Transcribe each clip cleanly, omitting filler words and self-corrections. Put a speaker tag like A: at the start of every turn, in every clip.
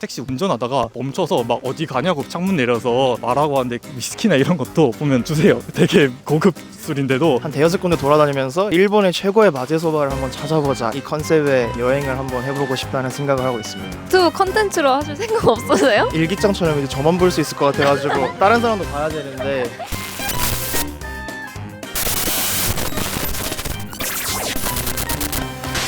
A: 택시 운전하다가 멈춰서 막 어디 가냐고 창문 내려서 말하고 하는데 위스키나 이런 것도 보면 주세요. 되게 고급 술인데도
B: 한 대여섯 군데 돌아다니면서 일본의 최고의 마제소바를 한번 찾아보자, 이 컨셉의 여행을 한번 해보고 싶다는 생각을 하고 있습니다.
C: 유튜브 컨텐츠로 하실 생각 없으세요?
B: 일기장처럼 이제 저만 볼 수 있을 것 같아가지고 다른 사람도 봐야 되는데.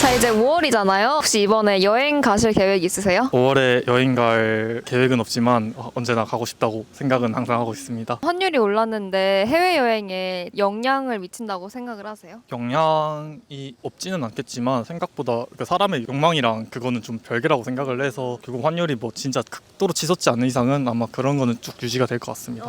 C: 자, 이제 5월이잖아요. 혹시 이번에 여행 가실 계획 있으세요?
A: 5월에 여행 갈 계획은 없지만 언제나 가고 싶다고 생각은 항상 하고 있습니다.
C: 환율이 올랐는데 해외여행에 영향을 미친다고 생각을 하세요?
A: 영향이 없지는 않겠지만 생각보다 그 사람의 욕망이랑 그거는 좀 별개라고 생각을 해서 결국 환율이 뭐 진짜 극도로 치솟지 않는 이상은 아마 그런 거는 쭉 유지가 될 것 같습니다.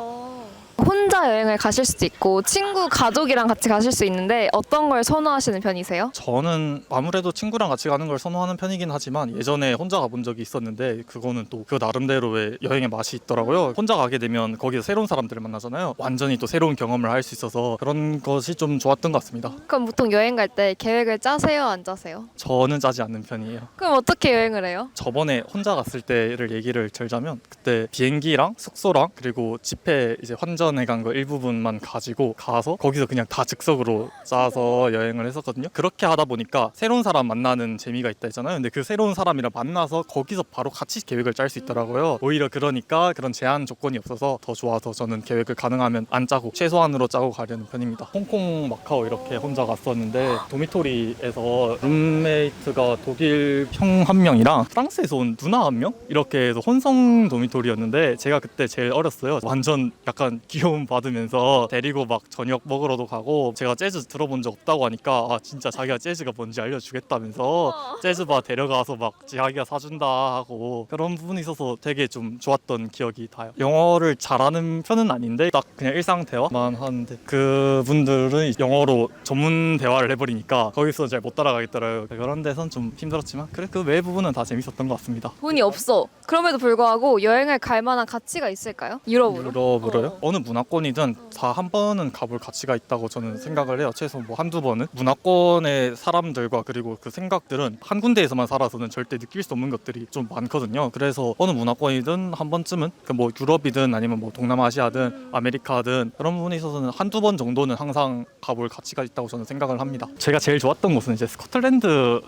C: 혼자 여행을 가실 수도 있고 친구, 가족이랑 같이 가실 수 있는데 어떤 걸 선호하시는 편이세요?
A: 저는 아무래도 친구랑 같이 가는 걸 선호하는 편이긴 하지만 예전에 혼자 가본 적이 있었는데 그거는 또 그 나름대로의 여행의 맛이 있더라고요. 혼자 가게 되면 거기서 새로운 사람들을 만나잖아요. 완전히 또 새로운 경험을 할 수 있어서 그런 것이 좀 좋았던 것 같습니다.
C: 그럼 보통 여행 갈 때 계획을 짜세요, 안 짜세요?
A: 저는 짜지 않는 편이에요.
C: 그럼 어떻게 여행을 해요?
A: 저번에 혼자 갔을 때를 얘기를 들자면 그때 비행기랑 숙소랑 그리고 집회 이제 환전해 간 거 일부분만 가지고 가서 거기서 그냥 다 즉석으로 짜서 여행을 했었거든요. 그렇게 하다 보니까 새로운 사람 만나는 재미가 있다 했잖아요. 근데 그 새로운 사람이랑 만나서 거기서 바로 같이 계획을 짤 수 있더라고요. 오히려 그러니까 그런 제한 조건이 없어서 더 좋아서 저는 계획을 가능하면 안 짜고 최소한으로 짜고 가려는 편입니다. 홍콩, 마카오 이렇게 혼자 갔었는데 도미토리에서 룸메이트가 독일 형 한 명이랑 프랑스에서 온 누나 한 명? 이렇게 해서 혼성 도미토리였는데 제가 그때 제일 어렸어요. 완전 약간 귀여움 받으면서 데리고 막 저녁 먹으러도 가고 제가 재즈 들어본 적 없다고 하니까 아 진짜 자기가 재즈가 뭔지 알려주겠다면서 재즈바 데려가서 막 자기가 사준다 하고 그런 부분이 있어서 되게 좀 좋았던 기억이 나요. 영어를 잘하는 편은 아닌데 딱 그냥 일상 대화만 하는데 그분들은 영어로 전문 대화를 해버리니까 거기서 잘 못 따라가겠더라고요. 그런 데선 좀 힘들었지만 그래 그 외 부분은 다 재밌었던 것 같습니다.
C: 돈이 없어. 그럼에도 불구하고 여행을 갈 만한 가치가 있을까요? 유럽으로?
A: 유럽으로요? 어느 문화권이든 다 한 번은 가볼 가치가 있다고 저는 생각을 해요. 최소 뭐 한두 번은. 문화권의 사람들과 그리고 그 생각들은 한 군데에서만 살아서는 절대 느낄 수 없는 것들이 좀 많거든요. 그래서 어느 문화권이든 한 번쯤은 그 뭐 유럽이든 아니면 뭐 동남아시아든 아메리카든 그런 부분에 있어서는 한두 번 정도는 항상 가볼 가치가 있다고 저는 생각을 합니다. 제가 제일 좋았던 곳은 이제 스코틀랜드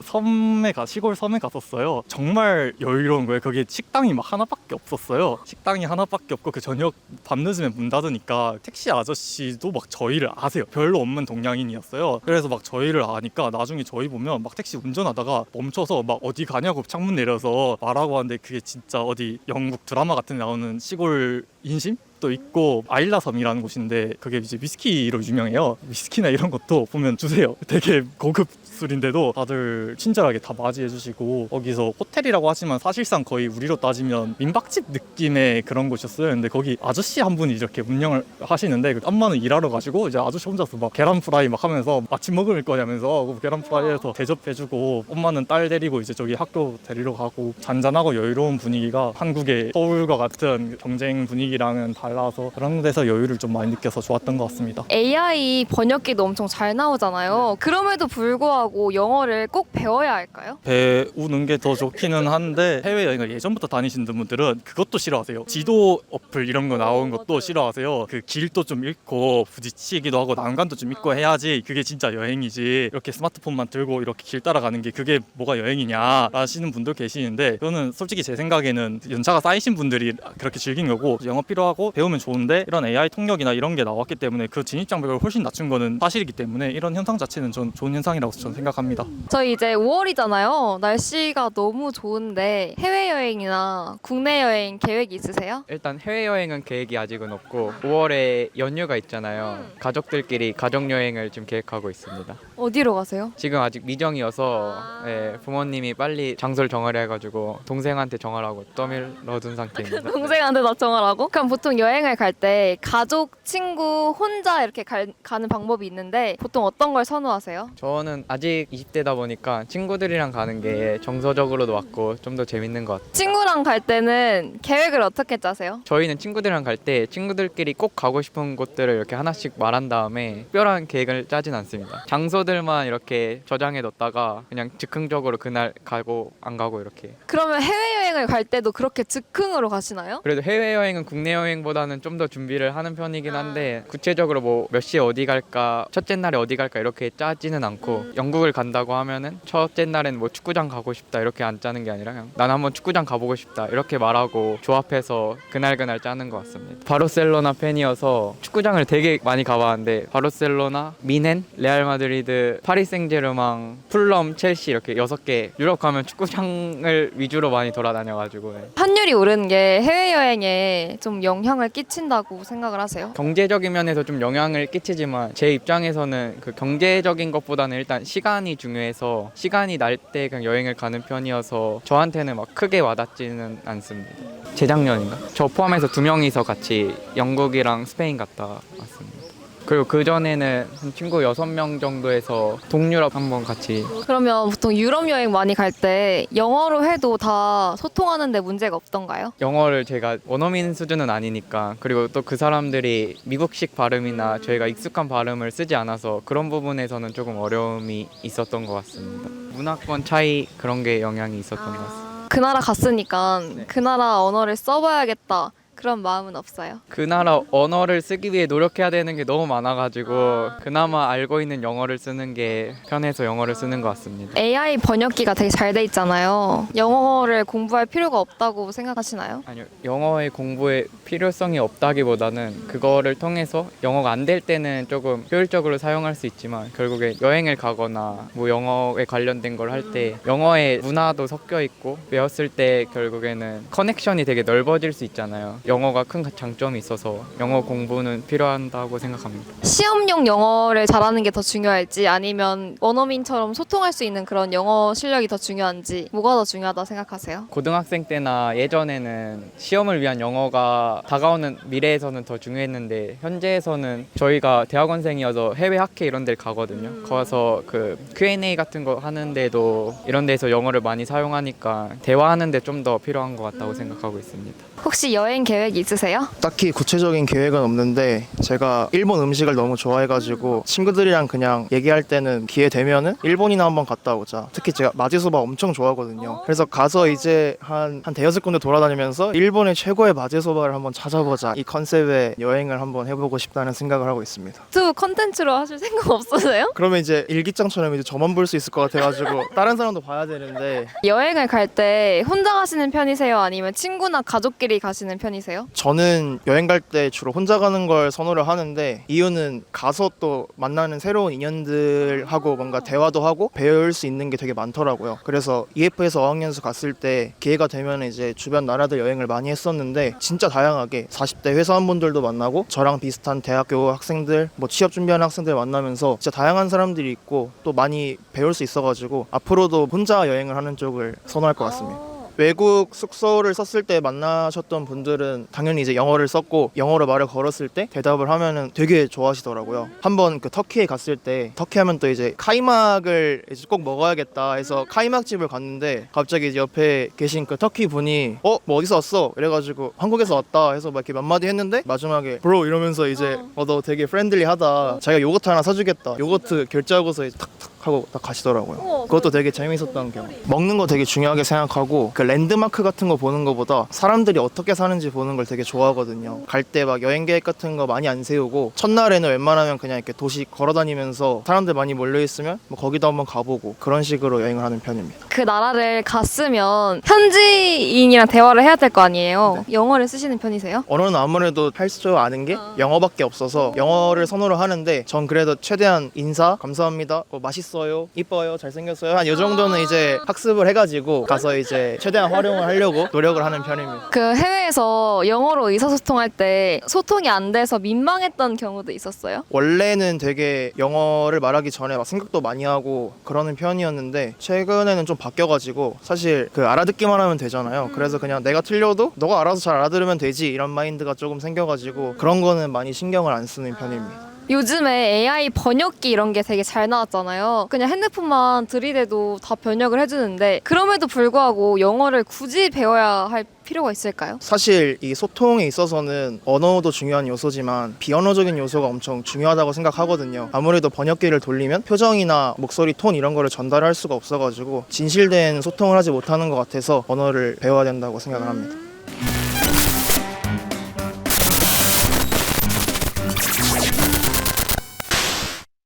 A: 시골 섬에 갔었어요. 정말 여유로운 거예요. 거기에 식당이 막 하나밖에 없었어요. 식당이 하나밖에 없고 그 저녁 밤늦으면 문 닫으니까 택시 아저씨도 막 저희를 아세요. 별로 없는 동양인이었어요. 그래서 막 저희를 아니까 나중에 저희 보면 막 택시 운전하다가 멈춰서 막 어디 가냐고 창문 내려서 말하고 하는데 그게 진짜 어디 영국 드라마 같은 데 나오는 시골 인심? 또 있고 아일라 섬이라는 곳인데 그게 이제 위스키로 유명해요. 위스키나 이런 것도 보면 주세요. 되게 고급 술인데도 다들 친절하게 다 맞이해 주시고 거기서 호텔이라고 하지만 사실상 거의 우리로 따지면 민박집 느낌의 그런 곳이었어요. 근데 거기 아저씨 한 분이 이렇게 운영을 하시는데 엄마는 일하러 가시고 이제 아저씨 혼자서 막 계란 프라이 막 하면서 아침 먹을 거냐면서 계란 프라이에서 대접해주고 엄마는 딸 데리고 이제 저기 학교 데리러 가고 잔잔하고 여유로운 분위기가 한국의 서울과 같은 경쟁 분위기랑은 달라서 그런 데서 여유를 좀 많이 느껴서 좋았던 것 같습니다.
C: AI 번역기도 엄청 잘 나오잖아요. 그럼에도 불구하고 영어를 꼭 배워야 할까요?
A: 배우는 게 더 좋기는 한데 해외여행을 예전부터 다니시는 분들은 그것도 싫어하세요. 지도 어플 이런 거 나온 것도 싫어하세요. 그 길도 좀 읽고 부딪히기도 하고 난간도 좀 읽고 해야지 그게 진짜 여행이지 이렇게 스마트폰만 들고 이렇게 길 따라가는 게 그게 뭐가 여행이냐 하시는 분도 계시는데 저는 솔직히 제 생각에는 연차가 쌓이신 분들이 그렇게 즐긴 거고 영어 필요하고 배우면 좋은데 이런 AI 통역이나 이런 게 나왔기 때문에 그 진입장벽을 훨씬 낮춘 거는 사실이기 때문에 이런 현상 자체는 전 좋은 현상이라고 저는 생각합니다.
C: 저희 이제 5월이잖아요. 날씨가 너무 좋은데 해외여행이나 국내 여행 계획이 있으세요?
D: 일단 해외여행은 계획이 아직은 없고 5월에 연휴가 있잖아요. 가족들끼리 가족여행을 지금 계획하고 있습니다.
C: 어디로 가세요?
D: 지금 아직 미정이어서 네, 부모님이 빨리 장소를 정하려 해가지고 동생한테 정하라고 떠밀러둔 상태입니다.
C: 동생한테 나 정하라고? 그럼 보통 여행 여행을 갈 때 가족, 친구, 혼자 이렇게 가는 방법이 있는데 보통 어떤 걸 선호하세요?
D: 저는 아직 20대다 보니까 친구들이랑 가는 게 정서적으로도 맞고 좀 더 재밌는 것 같아요.
C: 친구랑 갈 때는 계획을 어떻게 짜세요?
D: 저희는 친구들이랑 갈 때 친구들끼리 꼭 가고 싶은 곳들을 이렇게 하나씩 말한 다음에 특별한 계획을 짜진 않습니다. 장소들만 이렇게 저장해 뒀다가 그냥 즉흥적으로 그날 가고 안 가고 이렇게.
C: 그러면 해외여행을 갈 때도 그렇게 즉흥으로 가시나요?
D: 그래도 해외여행은 국내 여행보다는 좀 더 준비를 하는 편이긴 한데 구체적으로 뭐 몇 시에 어디 갈까, 첫째 날에 어디 갈까 이렇게 짜지는 않고 영국을 간다고 하면은 첫째 날엔 뭐 축구장 가고 싶다 이렇게 안 짜는 게 아니라 그냥 난 한번 축구장 가보고 싶다 이렇게 말하고 조합해서 그날 짜는 것 같습니다. 바르셀로나 팬이어서 축구장을 되게 많이 가봤는데 바르셀로나, 미넨, 레알 마드리드, 파리 생제르맹, 풀럼, 첼시 이렇게 6개 유럽 가면 축구장을 위주로 많이 돌아다녀가지고
C: 환율이 오르는 게 해외여행에 좀 영향을 끼친다고 생각을 하세요?
D: 경제적인 면에서 좀 영향을 끼치지만 제 입장에서는 그 경제적인 것보다는 일단 시간이 중요해서 시간이 날 때 그냥 여행을 가는 편이어서 저한테는 막 크게 와닿지는 않습니다. 재작년인가? 저 포함해서 2명이서 같이 영국이랑 스페인 갔다 왔습니다. 그리고 그 전에는 친구 6명 정도에서 동유럽 한번 같이.
C: 그러면 보통 유럽 여행 많이 갈 때 영어로 해도 다 소통하는데 문제가 없던가요?
D: 영어를 제가 원어민 수준은 아니니까 그리고 또 그 사람들이 미국식 발음이나 저희가 익숙한 발음을 쓰지 않아서 그런 부분에서는 조금 어려움이 있었던 것 같습니다. 문화권 차이 그런 게 영향이 있었던 것 같습니다.
C: 그 나라 갔으니까 그 나라 언어를 써봐야겠다 그런 마음은 없어요?
D: 그 나라 언어를 쓰기 위해 노력해야 되는 게 너무 많아가지고 그나마 알고 있는 영어를 쓰는 게 편해서 영어를 쓰는 것 같습니다.
C: AI 번역기가 되게 잘 돼 있잖아요. 영어를 공부할 필요가 없다고 생각하시나요?
D: 아니요, 영어의 공부에 필요성이 없다기보다는 그거를 통해서 영어가 안 될 때는 조금 효율적으로 사용할 수 있지만 결국에 여행을 가거나 뭐 영어에 관련된 걸 할 때 영어의 문화도 섞여 있고 배웠을 때 결국에는 커넥션이 되게 넓어질 수 있잖아요. 영어가 큰 장점이 있어서 영어 공부는 필요하다고 생각합니다.
C: 시험용 영어를 잘하는 게 더 중요할지 아니면 원어민처럼 소통할 수 있는 그런 영어 실력이 더 중요한지 뭐가 더 중요하다 생각하세요?
D: 고등학생 때나 예전에는 시험을 위한 영어가 다가오는 미래에서는 더 중요했는데 현재에서는 저희가 대학원생이어서 해외 학회 이런 데를 가거든요. 가서 그 Q&A 같은 거 하는데도 이런 데서 영어를 많이 사용하니까 대화하는 데 좀 더 필요한 것 같다고 생각하고 있습니다.
C: 혹시 여행 계획 있으세요?
B: 딱히 구체적인 계획은 없는데 제가 일본 음식을 너무 좋아해가지고 친구들이랑 그냥 얘기할 때는 기회 되면은 일본이나 한번 갔다 오자. 특히 제가 마제소바 엄청 좋아하거든요. 그래서 가서 이제 한 대여섯 군데 돌아다니면서 일본의 최고의 마제소바를 한번 찾아보자. 이 컨셉의 여행을 한번 해보고 싶다는 생각을 하고 있습니다.
C: 유튜브 컨텐츠로 하실 생각 없으세요?
B: 그러면 이제 일기장처럼 이제 저만 볼 수 있을 것 같아가지고 다른 사람도 봐야 되는데
C: 여행을 갈 때 혼자 가시는 편이세요? 아니면 친구나 가족끼리 가시는 편이세요?
B: 저는 여행 갈 때 주로 혼자 가는 걸 선호를 하는데 이유는 가서 또 만나는 새로운 인연들하고 뭔가 대화도 하고 배울 수 있는 게 되게 많더라고요. 그래서 EF에서 어학연수 갔을 때 기회가 되면 이제 주변 나라들 여행을 많이 했었는데 진짜 다양하게 40대 회사원분들도 만나고 저랑 비슷한 대학교 학생들 뭐 취업 준비하는 학생들 만나면서 진짜 다양한 사람들이 있고 또 많이 배울 수 있어가지고 앞으로도 혼자 여행을 하는 쪽을 선호할 것 같습니다. 외국 숙소를 썼을 때 만나셨던 분들은 당연히 이제 영어를 썼고 영어로 말을 걸었을 때 대답을 하면은 되게 좋아하시더라고요. 한번 그 터키에 갔을 때 터키 하면 또 이제 카이막을 이제 꼭 먹어야겠다 해서 카이막 집을 갔는데 갑자기 이제 옆에 계신 그 터키 분이 뭐 어디서 왔어? 이래가지고 한국에서 왔다 해서 막 이렇게 몇 마디 했는데 마지막에 브로 이러면서 이제 너 되게 프렌들리하다. 자기가 요거트 하나 사주겠다. 요거트 결제하고서 이제 탁탁 하고 딱 가시더라고요. 그것도 되게 재밌었던 경험. 먹는 거 되게 중요하게 생각하고 그 랜드마크 같은 거 보는 거보다 사람들이 어떻게 사는지 보는 걸 되게 좋아하거든요. 갈 때 막 여행 계획 같은 거 많이 안 세우고 첫날에는 웬만하면 그냥 이렇게 도시 걸어다니면서 사람들 많이 몰려 있으면 뭐 거기도 한번 가보고 그런 식으로 여행을 하는 편입니다.
C: 그 나라를 갔으면 현지인이랑 대화를 해야 될 거 아니에요? 영어를 쓰시는 편이세요?
B: 언어는 아무래도 할 줄 아는 게 영어밖에 없어서 영어를 선호를 하는데 전 그래도 최대한 인사, 감사합니다, 뭐 맛있어요 귀여웠어요, 이뻐요, 잘생겼어요 한 이 정도는 이제 학습을 해가지고 가서 이제 최대한 활용을 하려고 노력을 하는 편입니다.
C: 그 해외에서 영어로 의사소통할 때 소통이 안 돼서 민망했던 경우도 있었어요?
B: 원래는 되게 영어를 말하기 전에 막 생각도 많이 하고 그러는 편이었는데 최근에는 좀 바뀌어가지고 사실 그 알아듣기만 하면 되잖아요. 그래서 그냥 내가 틀려도 너가 알아서 잘 알아들으면 되지 이런 마인드가 조금 생겨가지고 그런 거는 많이 신경을 안 쓰는 편입니다.
C: 요즘에 AI 번역기 이런 게 되게 잘 나왔잖아요. 그냥 핸드폰만 들이대도 다 번역을 해주는데 그럼에도 불구하고 영어를 굳이 배워야 할 필요가 있을까요?
B: 사실 이 소통에 있어서는 언어도 중요한 요소지만 비언어적인 요소가 엄청 중요하다고 생각하거든요. 아무래도 번역기를 돌리면 표정이나 목소리 톤 이런 거를 전달할 수가 없어가지고 진실된 소통을 하지 못하는 것 같아서 언어를 배워야 된다고 생각을 합니다.